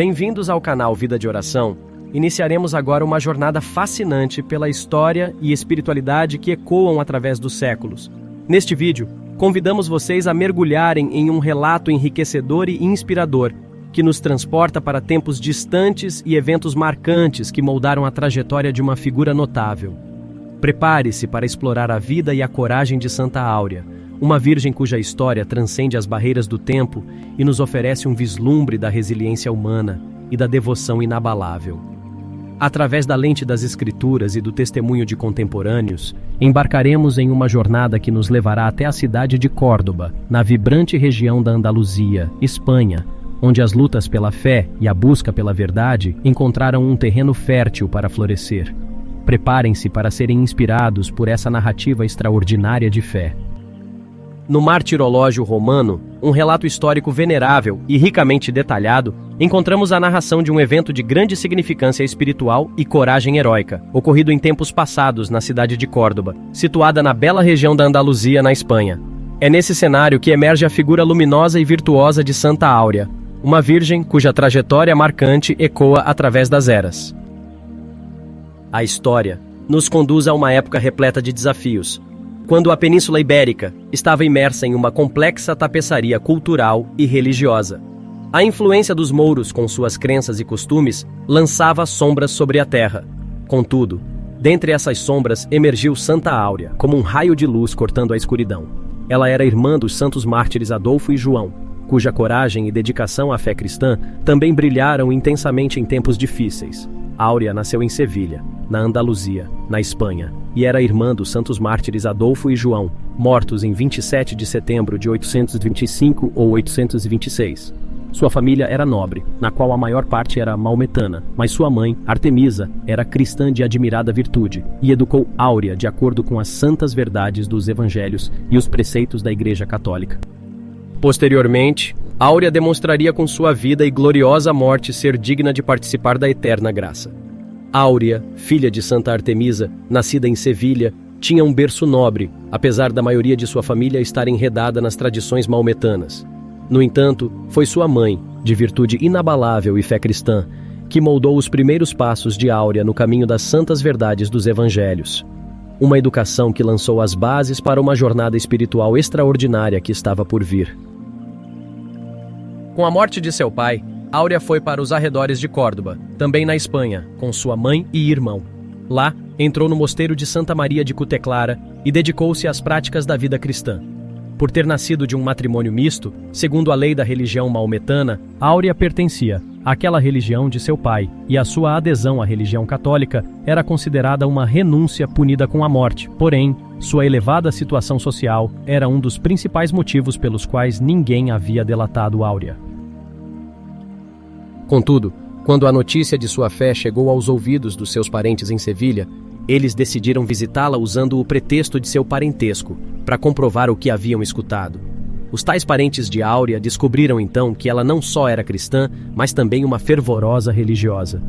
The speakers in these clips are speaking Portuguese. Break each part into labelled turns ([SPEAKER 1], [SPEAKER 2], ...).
[SPEAKER 1] Bem-vindos ao canal Vida de Oração. Iniciaremos agora uma jornada fascinante pela história e espiritualidade que ecoam através dos séculos. Neste vídeo, convidamos vocês a mergulharem em um relato enriquecedor e inspirador que nos transporta para tempos distantes e eventos marcantes que moldaram a trajetória de uma figura notável. Prepare-se para explorar a vida e a coragem de Santa Áurea, uma virgem cuja história transcende as barreiras do tempo e nos oferece um vislumbre da resiliência humana e da devoção inabalável. Através da lente das Escrituras e do testemunho de contemporâneos, embarcaremos em uma jornada que nos levará até a cidade de Córdoba, na vibrante região da Andaluzia, Espanha, onde as lutas pela fé e a busca pela verdade encontraram um terreno fértil para florescer. Preparem-se para serem inspirados por essa narrativa extraordinária de fé. No Martirológio Romano, um relato histórico venerável e ricamente detalhado, encontramos a narração de um evento de grande significância espiritual e coragem heróica, ocorrido em tempos passados na cidade de Córdoba, situada na bela região da Andaluzia, na Espanha. É nesse cenário que emerge a figura luminosa e virtuosa de Santa Áurea, uma virgem cuja trajetória marcante ecoa através das eras. A história nos conduz a uma época repleta de desafios, quando a Península Ibérica estava imersa em uma complexa tapeçaria cultural e religiosa. A influência dos mouros com suas crenças e costumes lançava sombras sobre a terra. Contudo, dentre essas sombras emergiu Santa Áurea, como um raio de luz cortando a escuridão. Ela era irmã dos santos mártires Adolfo e João, cuja coragem e dedicação à fé cristã também brilharam intensamente em tempos difíceis. Áurea nasceu em Sevilha, na Andaluzia, na Espanha, e era irmã dos santos mártires Adolfo e João, mortos em 27 de setembro de 825 ou 826. Sua família era nobre, na qual a maior parte era maometana, mas sua mãe, Artemisa, era cristã de admirada virtude e educou Áurea de acordo com as santas verdades dos evangelhos e os preceitos da Igreja Católica. Posteriormente, Áurea demonstraria com sua vida e gloriosa morte ser digna de participar da eterna graça. Áurea, filha de Santa Artemisa, nascida em Sevilha, tinha um berço nobre, apesar da maioria de sua família estar enredada nas tradições maometanas. No entanto, foi sua mãe, de virtude inabalável e fé cristã, que moldou os primeiros passos de Áurea no caminho das santas verdades dos evangelhos. Uma educação que lançou as bases para uma jornada espiritual extraordinária que estava por vir. Com a morte de seu pai, Áurea foi para os arredores de Córdoba, também na Espanha, com sua mãe e irmão. Lá, entrou no mosteiro de Santa Maria de Cuteclara e dedicou-se às práticas da vida cristã. Por ter nascido de um matrimônio misto, segundo a lei da religião maometana, Áurea pertencia àquela religião de seu pai, e a sua adesão à religião católica era considerada uma renúncia punida com a morte. Porém, sua elevada situação social era um dos principais motivos pelos quais ninguém havia delatado Áurea. Contudo, quando a notícia de sua fé chegou aos ouvidos dos seus parentes em Sevilha, eles decidiram visitá-la usando o pretexto de seu parentesco, para comprovar o que haviam escutado. Os tais parentes de Áurea descobriram então que ela não só era cristã, mas também uma fervorosa religiosa.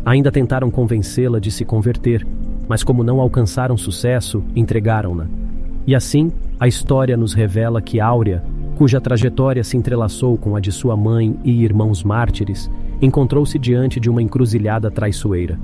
[SPEAKER 1] Ainda tentaram convencê-la de se converter, mas como não alcançaram sucesso, entregaram-na. E assim, a história nos revela que Áurea, cuja trajetória se entrelaçou com a de sua mãe e irmãos mártires, encontrou-se diante de uma encruzilhada traiçoeira.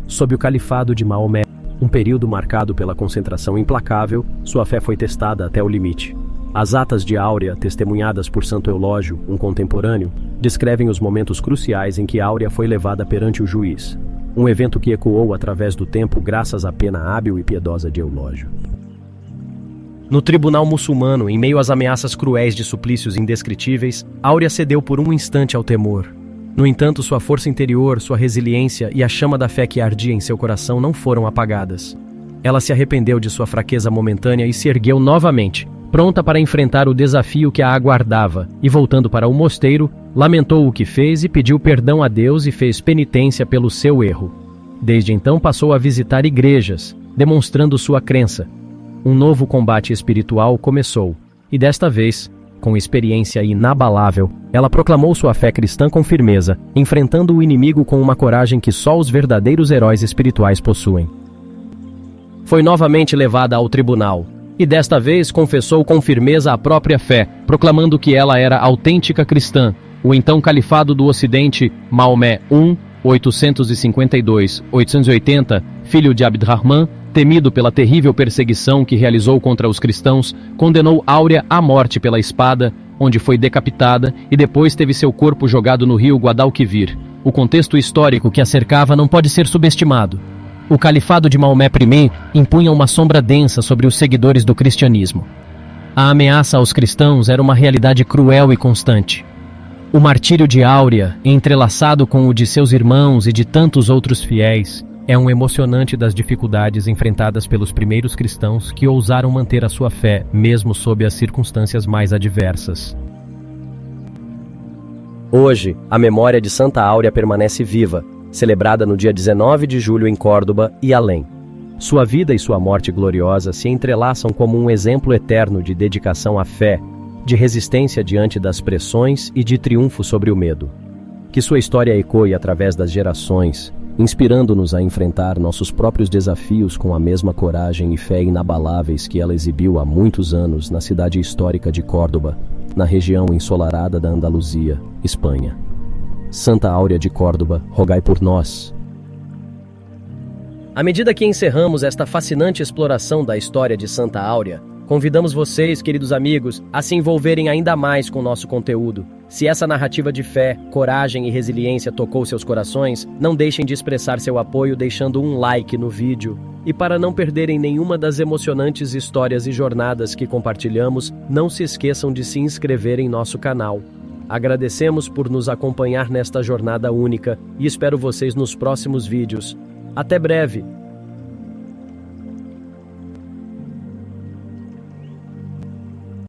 [SPEAKER 1] Sob o califado de Maomé, um período marcado pela concentração implacável, sua fé foi testada até o limite. As atas de Áurea, testemunhadas por Santo Eulógio, um contemporâneo, descrevem os momentos cruciais em que Áurea foi levada perante o juiz. Um evento que ecoou através do tempo graças à pena hábil e piedosa de Eulógio. No tribunal muçulmano, em meio às ameaças cruéis de suplícios indescritíveis, Áurea cedeu por um instante ao temor. No entanto, sua força interior, sua resiliência e a chama da fé que ardia em seu coração não foram apagadas. Ela se arrependeu de sua fraqueza momentânea e se ergueu novamente, pronta para enfrentar o desafio que a aguardava, e voltando para o mosteiro, lamentou o que fez e pediu perdão a Deus e fez penitência pelo seu erro. Desde então passou a visitar igrejas, demonstrando sua crença. Um novo combate espiritual começou, e desta vez, com experiência inabalável, ela proclamou sua fé cristã com firmeza, enfrentando o inimigo com uma coragem que só os verdadeiros heróis espirituais possuem. Foi novamente levada ao tribunal, e desta vez confessou com firmeza a própria fé, proclamando que ela era autêntica cristã, O então Califado do Ocidente, Maomé I, 852-880, filho de Abd-Rahman, temido pela terrível perseguição que realizou contra os cristãos, condenou Áurea à morte pela espada, onde foi decapitada e depois teve seu corpo jogado no rio Guadalquivir. O contexto histórico que a cercava não pode ser subestimado. O califado de Maomé I impunha uma sombra densa sobre os seguidores do cristianismo. A ameaça aos cristãos era uma realidade cruel e constante. O martírio de Áurea, entrelaçado com o de seus irmãos e de tantos outros fiéis, é um emocionante das dificuldades enfrentadas pelos primeiros cristãos que ousaram manter a sua fé, mesmo sob as circunstâncias mais adversas. Hoje, a memória de Santa Áurea permanece viva, celebrada no dia 19 de julho em Córdoba e além. Sua vida e sua morte gloriosa se entrelaçam como um exemplo eterno de dedicação à fé, de resistência diante das pressões e de triunfo sobre o medo. Que sua história ecoe através das gerações, inspirando-nos a enfrentar nossos próprios desafios com a mesma coragem e fé inabaláveis que ela exibiu há muitos anos na cidade histórica de Córdoba, na região ensolarada da Andaluzia, Espanha. Santa Áurea de Córdoba, rogai por nós. À medida que encerramos esta fascinante exploração da história de Santa Áurea, convidamos vocês, queridos amigos, a se envolverem ainda mais com nosso conteúdo. Se essa narrativa de fé, coragem e resiliência tocou seus corações, não deixem de expressar seu apoio deixando um like no vídeo. E para não perderem nenhuma das emocionantes histórias e jornadas que compartilhamos, não se esqueçam de se inscrever em nosso canal. Agradecemos por nos acompanhar nesta jornada única e espero vocês nos próximos vídeos. Até breve!